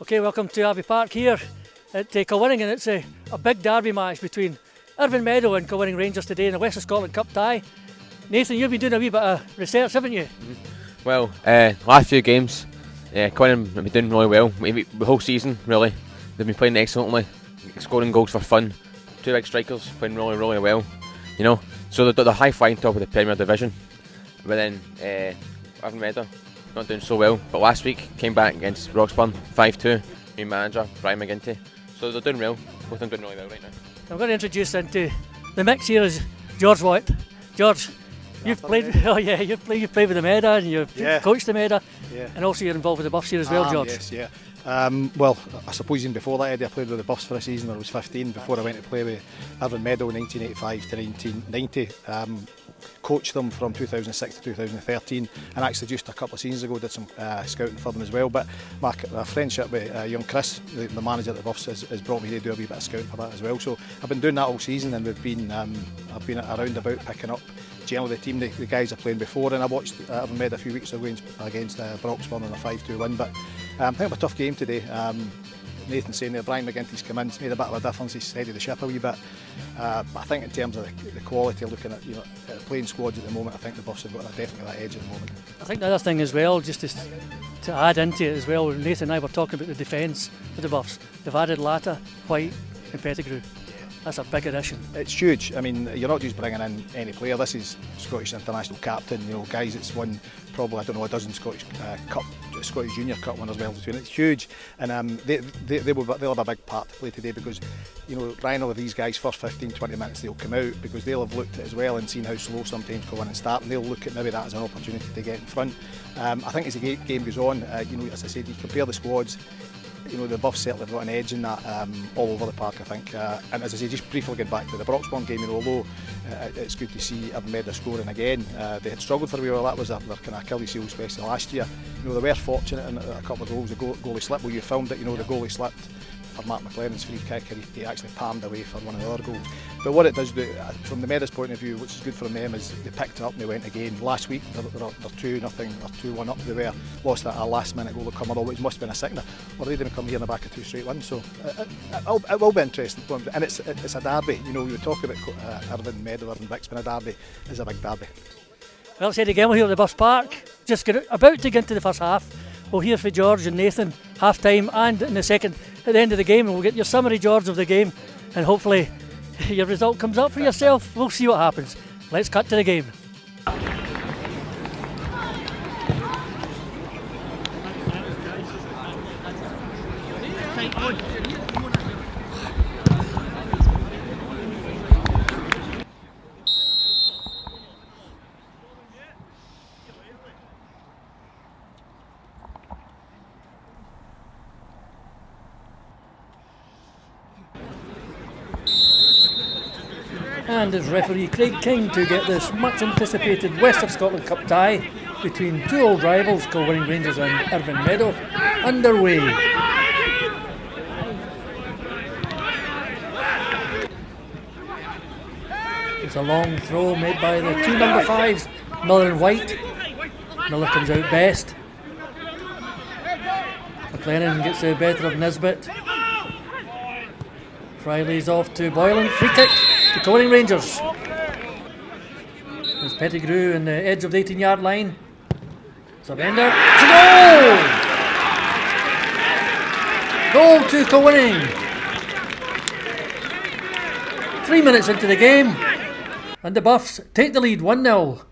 Okay, welcome to Abbey Park here at Kilwinning, and it's a big derby match between Irvine Meadow and Kilwinning Rangers today in the West of Scotland Cup tie. Nathan, you've been doing a wee bit of research, haven't you? Well, last few games, Kilwinning have been doing really well. Maybe the whole season, really. They've been playing excellently, scoring goals for fun. Two big strikers playing really, really well. You know, so they're high flying top of the Premier Division. But then Irvine Meadow not doing so well. But last week came back against Roxburn 5-2. New manager Brian McGinty. So they're doing well. Both of them doing really well right now. I'm going to introduce into the mix here is George White. George, you've played. Oh yeah, you've played with the Meadow and you've coached the Meadow, and also you're involved with the Buffs here as well, George. Yes, yeah. Well, I suppose even before that, Eddie, I played with the Buffs for a season when I was 15 before I went to play with Irvine Meadow 1985 to 1990. Coached them from 2006 to 2013, and actually just a couple of seasons ago did some scouting for them as well. But my friendship with young Chris, the manager at the Buffs, has brought me to do a wee bit of scouting for that as well. So I've been doing that all season, and I've been around about picking up generally the team the guys are playing before. And I watched Irvine Meadow a few weeks ago against Broxburn in a 5-2 win. But I think it was a tough game today. Nathan saying there, Brian McGinty's come in, it's made a bit of a difference, he's steadied the ship a wee bit. But I think in terms of the quality, looking at at playing squads at the moment, I think the Buffs have got definitely that edge at the moment. I think the other thing as well, just to add into it as well, Nathan and I were talking about the defence of the Buffs. They've added Latta, White and Pettigrew. That's a big addition. It's huge. I mean, you're not just bringing in any player. This is Scottish international captain. Guys that's won probably a dozen Scottish Junior Cup winners well between. It's huge, and they'll have a big part to play today because Ryan will have these guys first 15-20 minutes they'll come out because they'll have looked at it as well and seen how slow sometimes go in and start, and they'll look at maybe that as an opportunity to get in front. I think as the game goes on, as I said, you compare the squads. The Buffs certainly have got an edge in that all over the park, I think. And as I say, just briefly getting back to the Broxburn game, although it's good to see Irvine Meadow scoring again, they had struggled for a while. That was their kind of Achilles heel, especially last year. They were fortunate in a couple of goals. The goalie slipped, well, you filmed it, the goalie slipped for Mark McLaren's free kick, and he actually palmed away for one of the other goals. But what it does do, from the Meadows' point of view, which is good for them, is they picked it up and they went again. Last week, they're 2-0 or 2-1 up. They were lost that last minute goal to come, although it must have been a sickener. Or they didn't come here in the back of 2 straight wins. So it will be interesting. And it's a derby. We would talk about Irvine Meadow, Irvine Bixby, a derby is a big derby. Well, it's Eddie Gemmell here at the Buffs Park. Just about to get into the first half. We'll hear from George and Nathan half time and in the second at the end of the game, and we'll get your summary, George, of the game, and hopefully your result comes up for yourself. We'll see what happens. Let's cut to the game. And it's referee Craig King to get this much anticipated West of Scotland Cup tie between two old rivals, Kilwinning Rangers and Irvine Meadow, underway. It's a long throw made by the two number 5s, Miller and White. Miller comes out best. McLaren gets the better of Nisbet. Friley's off to Boylan, free kick to Kilwinning Rangers. There's Pettigrew in the edge of the 18-yard line. It's a bender. It's a goal! Goal to Kilwinning. 3 minutes into the game, and the Buffs take the lead 1-0.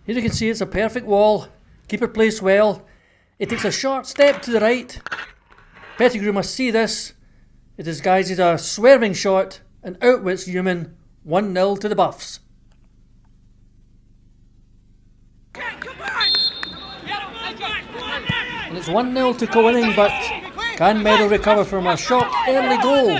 Here you can see it's a perfect wall. Keeper plays well. It takes a short step to the right. Pettigrew must see this. It disguises a swerving shot and outwits Newman. 1-0 to the Buffs. And it's 1-0 to Kilwinning, but can Meadow recover from a short early goal?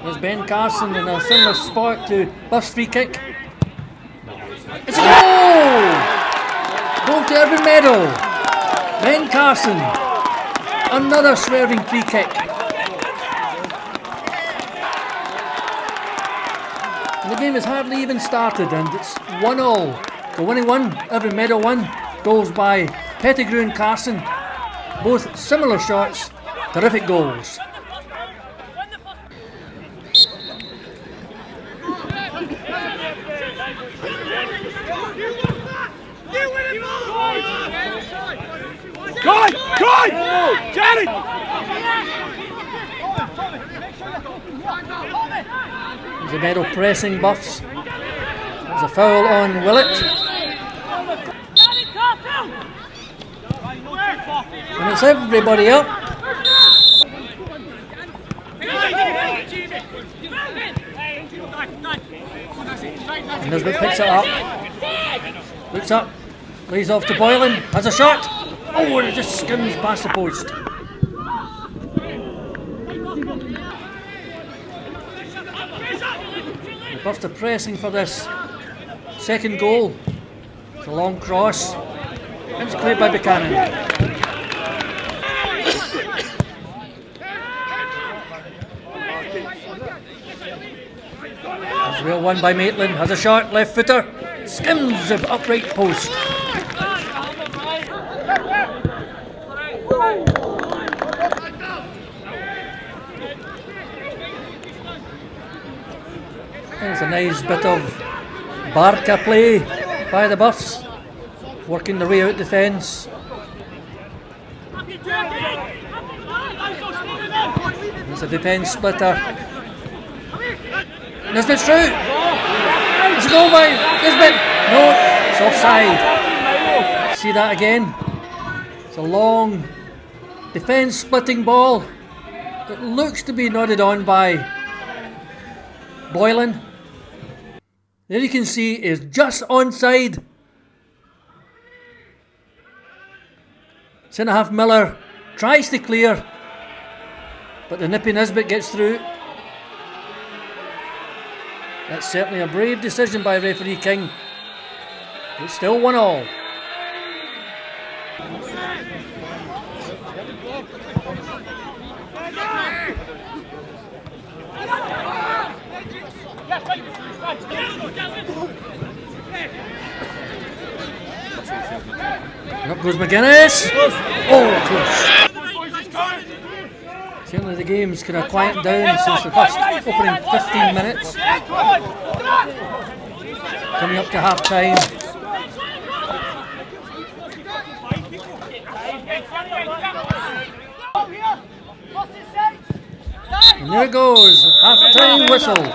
There's Ben Carson in a similar spot to Buff's free kick. It's a goal! Goal to Irvine Meadow. Ben Carson Another swerving free kick. And the game has hardly even started and it's 1-1. Kilwinning 1, Irvine Meadow 1. Goals by Pettigrew and Carson. Both similar shots, terrific goals. Johnny! There's a Meadow pressing Buffs. There's a foul on Willett. And it's everybody up. And Nisbet picks it up. Looks up. Lays off to Boylan. Has a shot. Oh, and it just skims past the post. The Buffs are pressing for this second goal. It's a long cross. And it's cleared by Buchanan. As well won by Maitland. Has a shot. Left footer. Skims the upright post. There's a nice bit of Barca play by the Buffs, working their way out the fence. There's a defence splitter. Nisbet's through. It's a goal by Nisbet. No, it's offside. See that again? It's a long defence splitting ball that looks to be nodded on by Boylan. There you can see is just onside. Centre half Miller tries to clear, but the nippy Nisbet gets through. That's certainly a brave decision by referee King. It's still 1-1. And up goes McGuinness. Oh, close. Certainly the game's kind of quieted down since the first opening 15 minutes. Coming up to half time. And there it goes, half time whistle.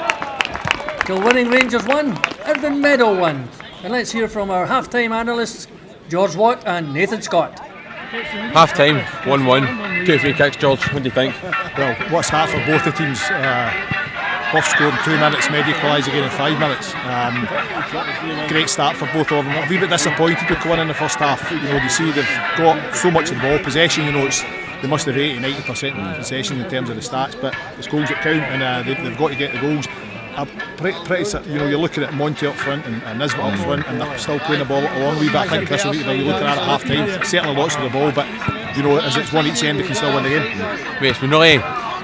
Kilwinning Rangers 1, Irvine Meadow 1. And let's hear from our half time analysts, George Watt and Nathan Scott. Half time, 1-1. 2 free kicks, George. What do you think? Well, what a start for both the teams. Buff scored in 2 minutes, Med equalised again in 5 minutes. Great start for both of them. A wee bit disappointed with Kilwinning in the first half. You know, you see they've got so much of the ball possession. You know, they must have 80-90% possession in terms of the stats, but it's goals that count, and they've got to get the goals. Pretty, you know, you're looking at Monty up front and Nisbet up front, and they're still playing the ball a long wee bit. I think this will be, you're looking at half time, certainly lots of the ball, but you know, as it's one each end, they can still win the game. Mate, it's been really,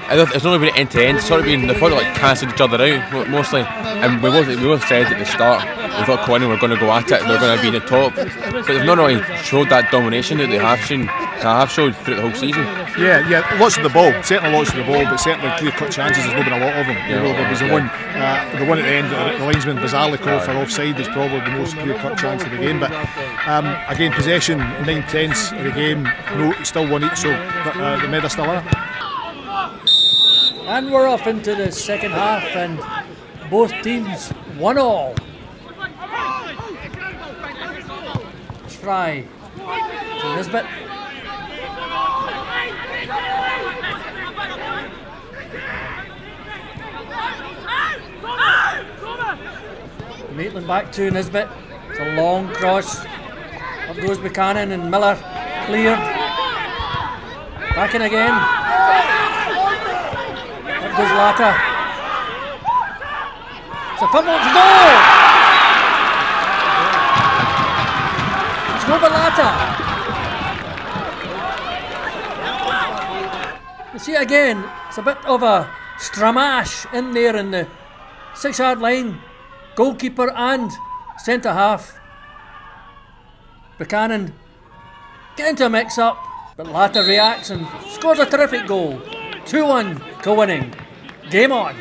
it's not been end to end. It's sort of been, they've sort of like cancelled each other out mostly, and we both said at the start we thought Kilwinning were going to go at it, they're going to be in the top, but they've not really showed that domination that they have showed throughout the whole season. Yeah, lots of the ball, certainly lots of the ball, but certainly clear-cut chances. There's not been a lot of them. You know, there was the one at the end, the linesman bizarrely called for offside was probably the most clear-cut chance of the game. But again, possession 9/10 of the game, no, still one each, so the Med are still in it. And we're off into the second half, and both teams 1-1. It's Fry to Nisbet. Maitland back to Nisbet. It's a long cross. Up goes Buchanan and Miller. Cleared. Back in again. Up goes Latta. It's a fumble. It's a goal! It's a goal by Latta. see it again. It's a bit of a stramash in there in the 6-yard line. Goalkeeper and centre half. Buchanan get into a mix-up, but Latta reacts and scores a terrific goal. 2-1, Kilwinning. Game on.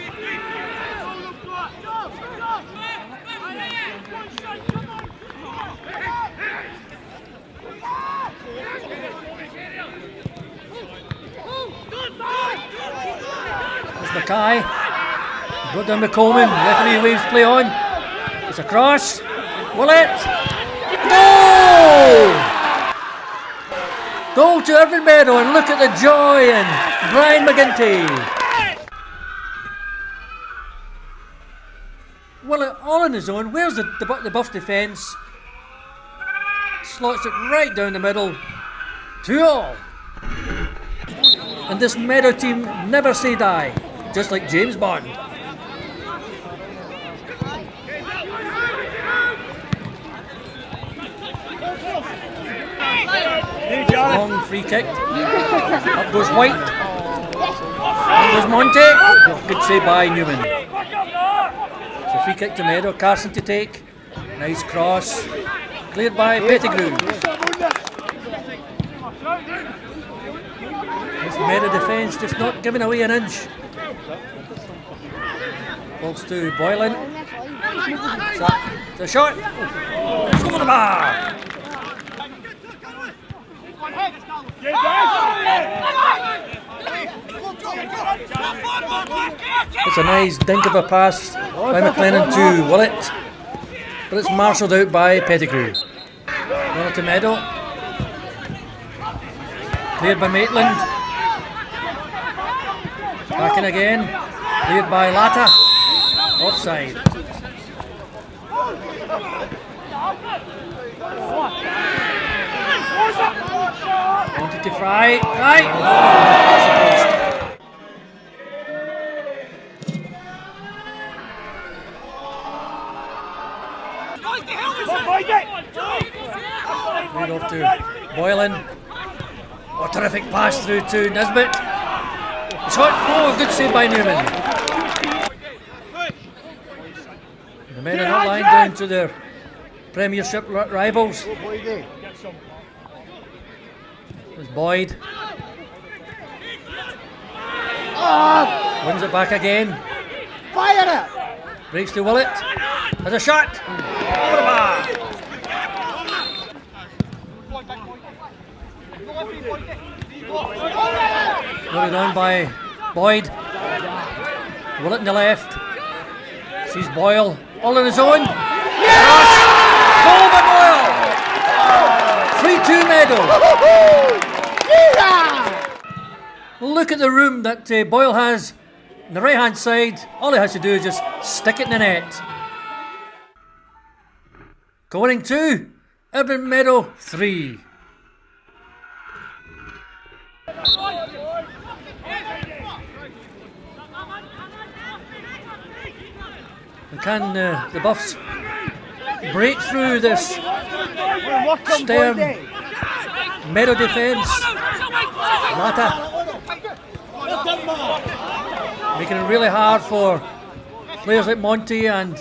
There's Mackay. Brought down McColeman. Referee waves play on. It's a cross. Will it? Goal! Goal to Irvine Meadow, and look at the joy in Brian McGinty. Well, all on his own. Where's the Buffs defence? Slots it right down the middle. 2-2. And this Meadow team never say die, just like James Bond. Long free kick. Up goes White. Up goes Monte. Good save by Newman. It's a free kick to Meadow. Carson to take. Nice cross. Cleared by Pettigrew. This Meadow defence just not giving away an inch. Falls to Boylan. It's a shot. It's over the bar. It's a nice dink of a pass by McLennan to Willett, but it's marshalled out by Pettigrew. Runner to Meadow. Cleared by Maitland. Back in again. Cleared by Latta. Offside. Wanted to Fry. Right off to Boylan. Oh, terrific pass through to Nisbet. Shot. Oh, good save by Newman. The men are not lying down to their Premiership rivals. There's Boyd. Wins it back again. Fire it! Breaks to Willett. Has a shot. Over the bar. Loaded on by Boyd. Willett in the left. Sees Boyle all on his own. Yes! Goal by Boyle! 3-2 Meadow. Look at the room that Boyle has on the right hand side. All he has to do is just stick it in the net. Kilwinning 2, Irvine Meadow 3. And can the Buffs break through this stern Meadow defence? Latta making it really hard for players like Monty and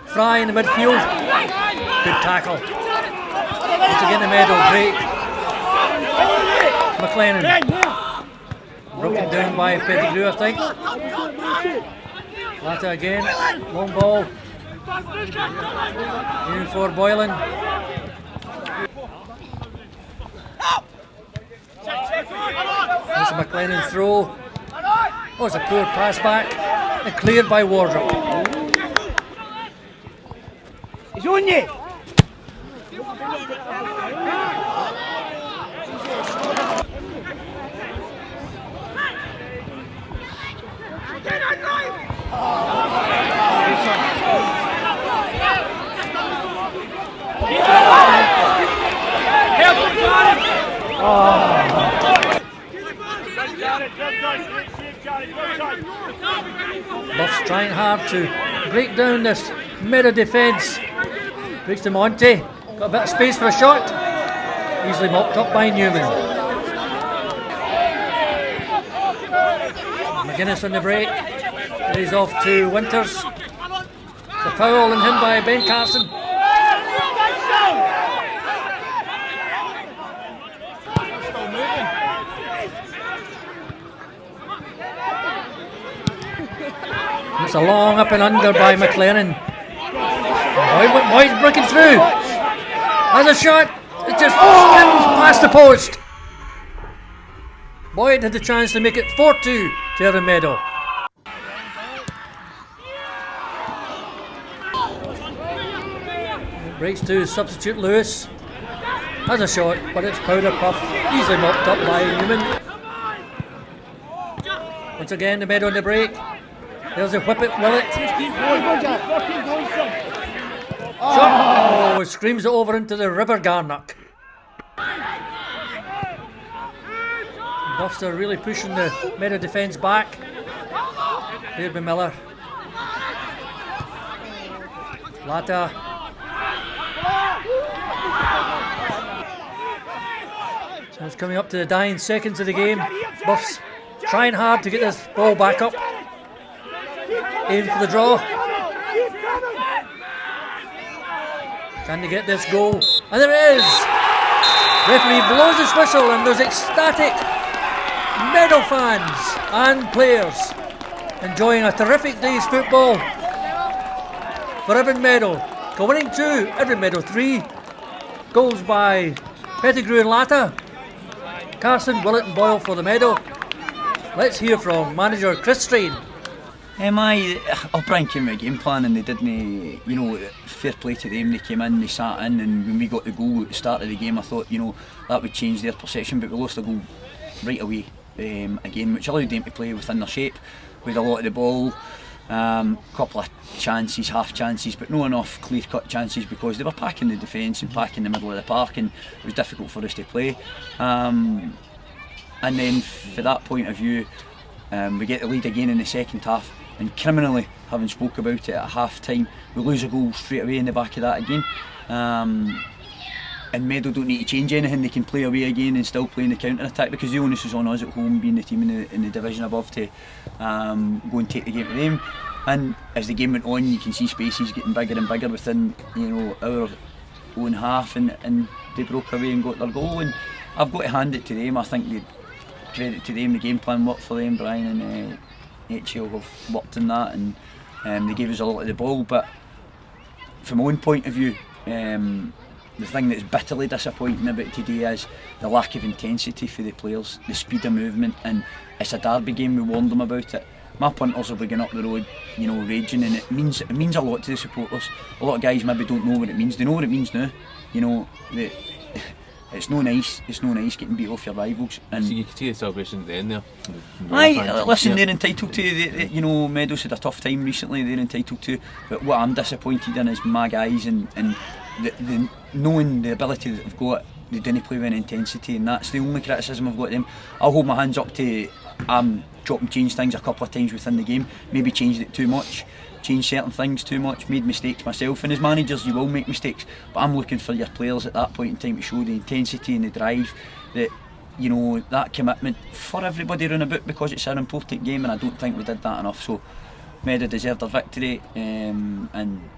Fry in the midfield. Good tackle. Once again the Meadow break. McLennan broken down by Pettigrew, I think. Latta again, long ball. In for Boylan. There's a McLennan throw. Oh, it's a poor pass back. And cleared by Wardrop. He's on you! Buffs trying hard to break down this Meadow defence. Breaks to Monty. Got a bit of space for a shot. Easily mopped up by Newman. McGuinness on the break. Lays off to Winters. The foul on him by Ben Carson. It's a long up and under by McLennan. Boyd's breaking through. Has a shot. It just skims past the post. Boyd had the chance to make it 4-2 to Irvine Meadow. Breaks to substitute Lewis. Has a shot, but it's powder puff. Easily mopped up by Newman. Once again, the Meadow on the break. There's a whip it, Willett. Shot. Oh, screams it over into the River Garnock. Buffs are really pushing the Meadow defence back. There by Miller. Latta. So it's coming up to the dying seconds of the game. Buffs trying hard to get this ball back up. Aim for the draw. Can they get this goal? And there it is! Referee blows his whistle and there's ecstatic Meadow fans and players enjoying a terrific day's football for Irvine Meadow. Kilwinning 2, Irvine Meadow 3. Goals by Pettigrew and Latta. Carson, Willett and Boyle for the Meadow. Let's hear from manager Chris Strain. O'Brien came with a game plan and they didn't, fair play to them. They came in, they sat in, and when we got the goal at the start of the game, I thought, that would change their perception, but we lost the goal right away again, which allowed them to play within their shape with a lot of the ball. Couple of chances, half chances, but not enough clear-cut chances because they were packing the defence and packing the middle of the park, and it was difficult for us to play. And then, for that point of view, we get the lead again in the second half, and criminally, having spoke about it at half-time, we lose a goal straight away in the back of that again. And Meadow don't need to change anything, they can play away again and still play in the counter-attack, because the onus is on us at home, being the team in the division above, to go and take the game to them. And as the game went on, you can see spaces getting bigger and bigger within our own half, and they broke away and got their goal. And I've got to hand it to them. I think credit to them, the game plan worked for them. Brian and HL have worked in that, and they gave us a lot of the ball. But from my own point of view, the thing that's bitterly disappointing about today is the lack of intensity for the players, the speed of movement, and it's a derby game, we warned them about it. My punters will be going up the road, raging, and it means a lot to the supporters. A lot of guys maybe don't know what it means. They know what it means now. It's no nice. It's no nice getting beat off your rivals. And so you can see the celebration at the end there. Listen, they're entitled to. Meadows had a tough time recently. They're entitled to. But what I'm disappointed in is my guys and the knowing the ability that they've got, they didn't play with an intensity, and that's the only criticism I've got them. I'll hold my hands up to chop and change things a couple of times within the game, maybe changed it too much, changed certain things too much, made mistakes myself, and as managers you will make mistakes, but I'm looking for your players at that point in time to show the intensity and the drive, that that commitment for everybody around about, because it's an important game, and I don't think we did that enough. So Meadow deserved their victory, and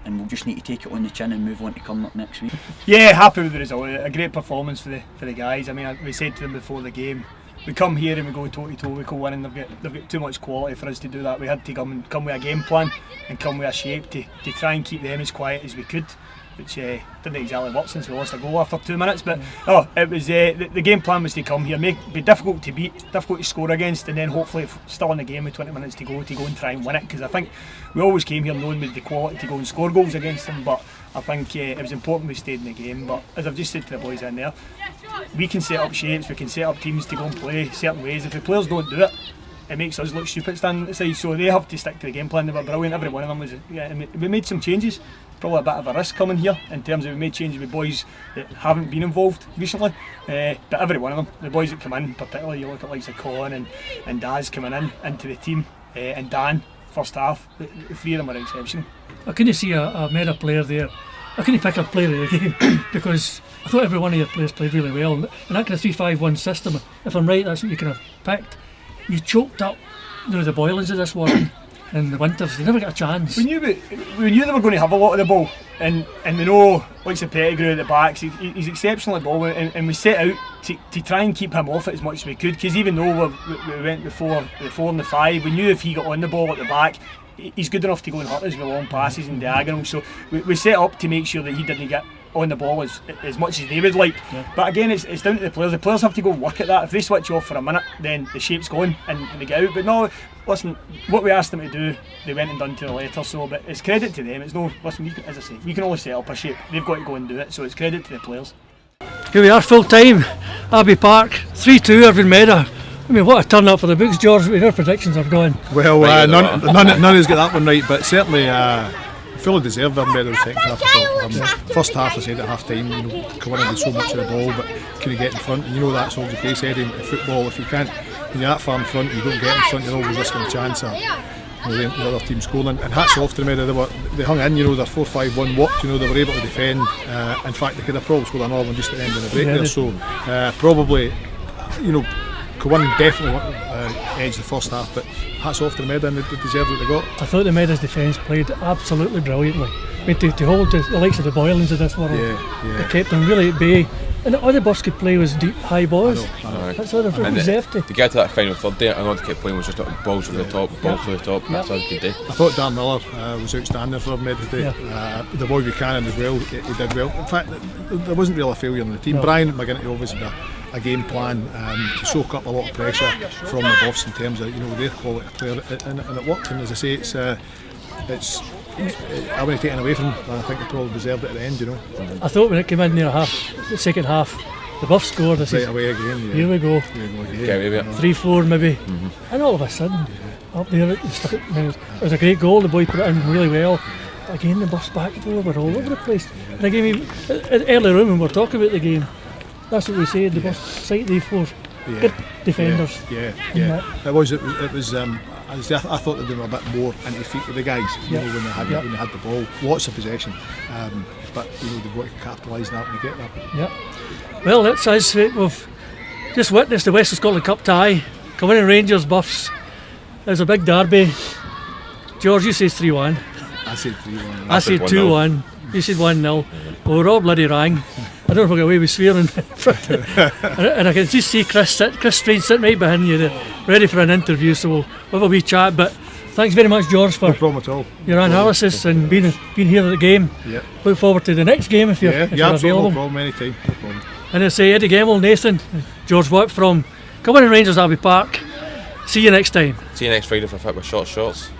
we'll just need to take it on the chin and move on to Cumnock next week. Yeah, happy with the result. A great performance for the guys. I mean, we said to them before the game, we come here and we go toe to toe, we go win, and they've got too much quality for us to do that. We had to come with a game plan and come with a shape to try and keep them as quiet as we could, which didn't exactly work since we lost a goal after 2 minutes. But it was the game plan was to come here, be difficult to beat, difficult to score against, and then hopefully still in the game with 20 minutes to go and try and win it. Because I think we always came here knowing with the quality to go and score goals against them. But I think it was important we stayed in the game. But as I've just said to the boys in there, we can set up shapes, we can set up teams to go and play certain ways. If the players don't do it, it makes us look stupid standing at the side. So they have to stick to the game plan. They were brilliant. Every one of them was. We made some changes. Probably a bit of a risk coming here in terms of we made changes with boys that haven't been involved recently. But every one of them, the boys that come in, particularly you look at likes of Colin and Daz coming into the team, and Dan first half. The three of them were exceptional. I couldn't see a Meadow player there. I couldn't pick a player of the game because I thought every one of your players played really well. And that kind of 3-5-1 system, if I'm right, that's what you kind of picked. You choked up the boilings of this world in the winters, they never get a chance. We knew they were going to have a lot of the ball, and we know, like the Pettigrew at the backs, he's exceptional at ball, and we set out to try and keep him off it as much as we could, because even though we went the 4 and the 5, we knew if he got on the ball at the back, he's good enough to go and hurt us with long passes and diagonals. So we set up to make sure that he didn't get on the ball as much as they would like. Yeah. But again, it's down to the players. The players have to go and work at that. If they switch off for a minute, then the shape's gone and they get out. But no, listen, what we asked them to do, they went and done to the letter. So, but it's credit to them. It's no, listen, as I say, we can only set up a shape. They've got to go and do it. So it's credit to the players. Here we are, full time, Abbey Park, 3-2 Irvine Meadow. I mean, what a turn up for the books, George. Our predictions are going. Well, none has got that one right, but certainly fully deserved Irvine Meadow's second half. First half, I said at half time, Kilwinning did so much of the ball, but couldn't get in front. And that's always the case, Eddie, in football. If you can't, when you're that far in front, you don't get in front, you're always risking a chance of the other team scoring. And hats off to the Meadow, they hung in, they're 4-5-1 worked, they were able to defend. In fact, they could have probably scored another one just at the end of the break there. So probably, Kilwinning definitely edged the first half, but hats off to the Meadow, and they deserved what they got. I thought the Meadow's defence played absolutely brilliantly. I mean, to hold the likes of the Boylings of this world, they kept them really at bay. And all the Buffs could play was deep, high balls. I know. That's all they're deserved to. To get to that final third day, I know they kept playing was just balls over the top, balls to the top. That's all they could do. I thought Dan Miller was outstanding for Meadow today. The boy Buchanan as well, he did well. In fact, there wasn't really a failure in the team. Brian McGinty obviously had a game plan to soak up a lot of pressure from the Buffs in terms of their quality player, and it worked. And as I say, it's I wouldn't take it away from him, and I think he probably deserved it at the end. I thought when it came in near the second half, the Buffs scored. I said, right away again. Here we go. 3-4 maybe, and all of a sudden, up there, it was a great goal. The boy put it in really well. But again, the Buffs back four were all over the place. And again, earlier on when we were talking about the game, that's what we said. The Buffs sight they four good defenders. Yeah. It was. I thought they'd been a bit more into feet with the guys, when they had the ball. Lots of possession, but they've got to capitalise on that when they get there. Yeah. Well, that's us. We've just witnessed the Western Scotland Cup tie. Kilwinning Rangers Buffs. There's a big derby. George, you say 3-1. I said 3-1. I said 2-1. You said 1-0. Well, we're all bloody rang. I don't know if we'll get away with swearing. And I can just see Chris Strange sitting right behind you, ready for an interview, so we'll have a wee chat. But thanks very much, George, for no problem at all. Your analysis and being here at the game. Yep. Look forward to the next game if you're available. No problem, anytime. No problem. And I say Eddie Gemmell, Nathan, George Watt from Kilwinning Rangers Abbey Park. See you next time. See you next Friday for Fitba Short Shorts.